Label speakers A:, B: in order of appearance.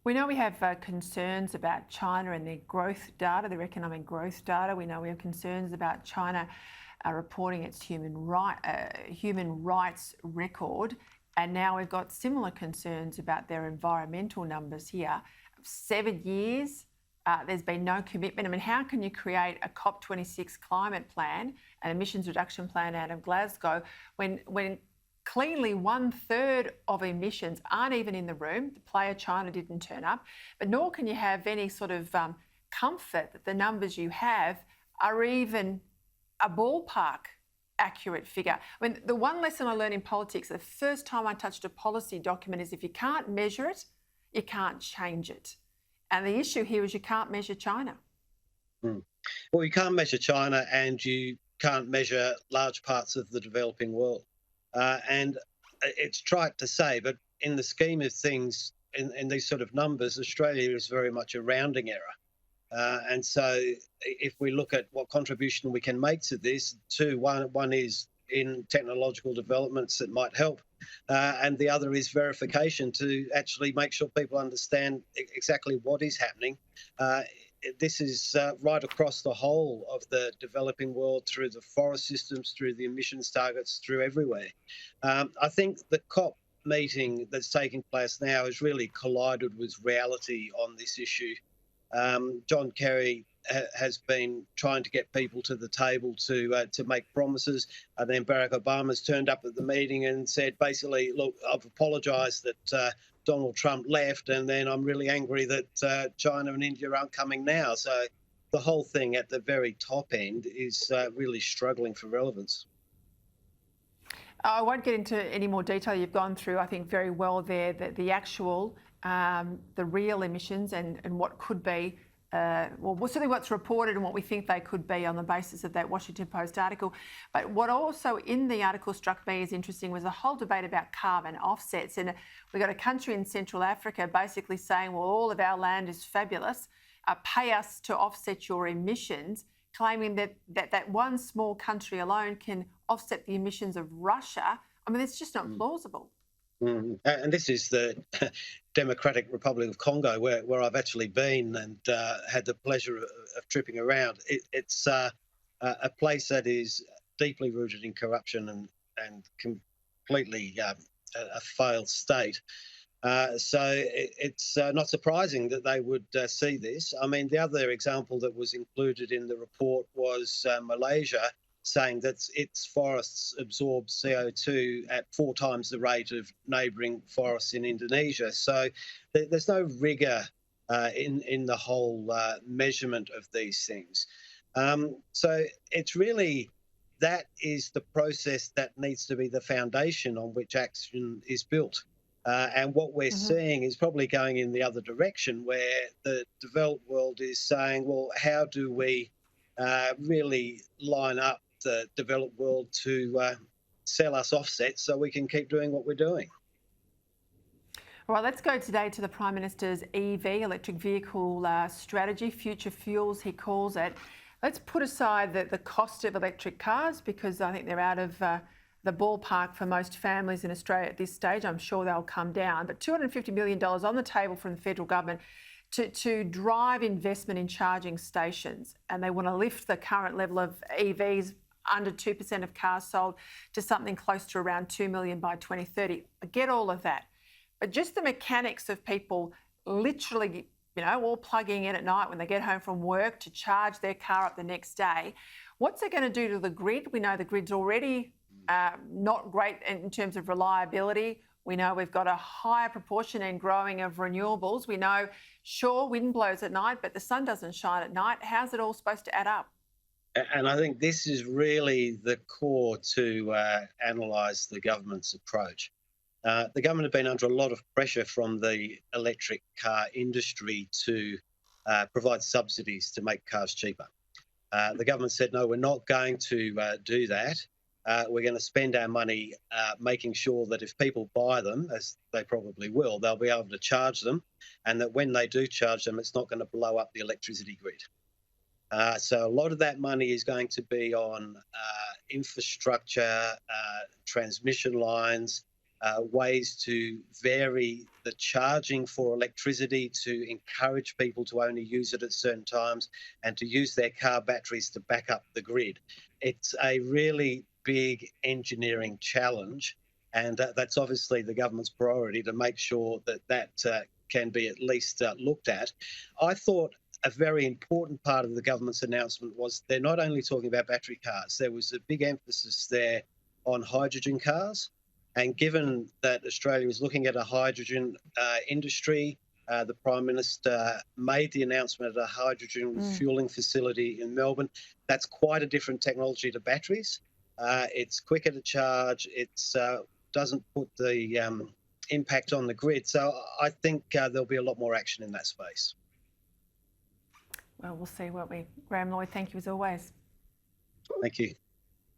A: We know we have concerns about China and their growth data, their economic growth data. We know we have concerns about China reporting its human rights record. And now we've got similar concerns about their environmental numbers here. 7 years, there's been no commitment. I mean, how can you create a COP26 climate plan, an emissions reduction plan out of Glasgow, when cleanly 1/3 of emissions aren't even in the room? The player China didn't turn up, but nor can you have any sort of comfort that the numbers you have are even a ballpark accurate figure. I mean, the one lesson I learned in politics, the first time I touched a policy document, is if you can't measure it, you can't change it. And the issue here is you can't measure China.
B: Well, you can't measure China and you can't measure large parts of the developing world. And it's trite to say, but in the scheme of things, in these sort of numbers, Australia is very much a rounding error. And so if we look at what contribution we can make to this, one is in technological developments that might help, and the other is verification to actually make sure people understand exactly what is happening. This is right across the whole of the developing world, through the forest systems, through the emissions targets, through everywhere. I think the COP meeting that's taking place now has really collided with reality on this issue. John Kerry has been trying to get people to the table to make promises, and then Barack Obama's turned up at the meeting and said, basically, look, I've apologised that Donald Trump left, and then I'm really angry that China and India aren't coming now. So the whole thing at the very top end is really struggling for relevance.
A: I won't get into any more detail. You've gone through, I think, very well there, the actual, the real emissions and what could be, well, certainly what's reported and what we think they could be on the basis of that Washington Post article. But what also in the article struck me as interesting was a whole debate about carbon offsets. And we've got a country in Central Africa basically saying, well, all of our land is fabulous, pay us to offset your emissions, claiming that one small country alone can offset the emissions of Russia. I mean, it's just not plausible.
B: And this is the Democratic Republic of Congo, where I've actually been and had the pleasure of tripping around. It's a place that is deeply rooted in corruption and completely a failed state. So it's not surprising that they would see this. I mean, the other example that was included in the report was Malaysia, saying that its forests absorb CO2 at 4 times the rate of neighbouring forests in Indonesia. So there's no rigour in the whole measurement of these things. So it's really, that is the process that needs to be the foundation on which action is built. And what we're seeing is probably going in the other direction, where the developed world is saying, well, how do we really line up the developed world to sell us offsets so we can keep doing what we're doing?
A: All right, let's go today to the Prime Minister's EV, electric vehicle strategy, future fuels, he calls it. Let's put aside the cost of electric cars, because I think they're out of the ballpark for most families in Australia at this stage. I'm sure they'll come down. But $250 million on the table from the federal government to drive investment in charging stations. And they want to lift the current level of EVs, under 2% of cars sold, to something close to around 2 million by 2030. I get all of that. But just the mechanics of people literally, all plugging in at night when they get home from work to charge their car up the next day, what's it going to do to the grid? We know the grid's already not great in terms of reliability. We know we've got a higher proportion and growing of renewables. We know, sure, wind blows at night, but the sun doesn't shine at night. How's it all supposed to add up?
B: And I think this is really the core to analyse the government's approach. The government have been under a lot of pressure from the electric car industry to provide subsidies to make cars cheaper. The government said, no, we're not going to do that. We're going to spend our money making sure that if people buy them, as they probably will, they'll be able to charge them, and that when they do charge them, it's not going to blow up the electricity grid. So a lot of that money is going to be on infrastructure, transmission lines, ways to vary the charging for electricity to encourage people to only use it at certain times and to use their car batteries to back up the grid. It's a really big engineering challenge, and that's obviously the government's priority to make sure that can be at least looked at. I thought a very important part of the government's announcement was they're not only talking about battery cars, there was a big emphasis there on hydrogen cars. And given that Australia is looking at a hydrogen industry, the Prime Minister made the announcement at a hydrogen refuelling facility in Melbourne. That's quite a different technology to batteries. It's quicker to charge. It doesn't put the impact on the grid. So I think there'll be a lot more action in that space.
A: Well, we'll see, won't we? Graham, Lloyd, thank you as always.
B: Thank you.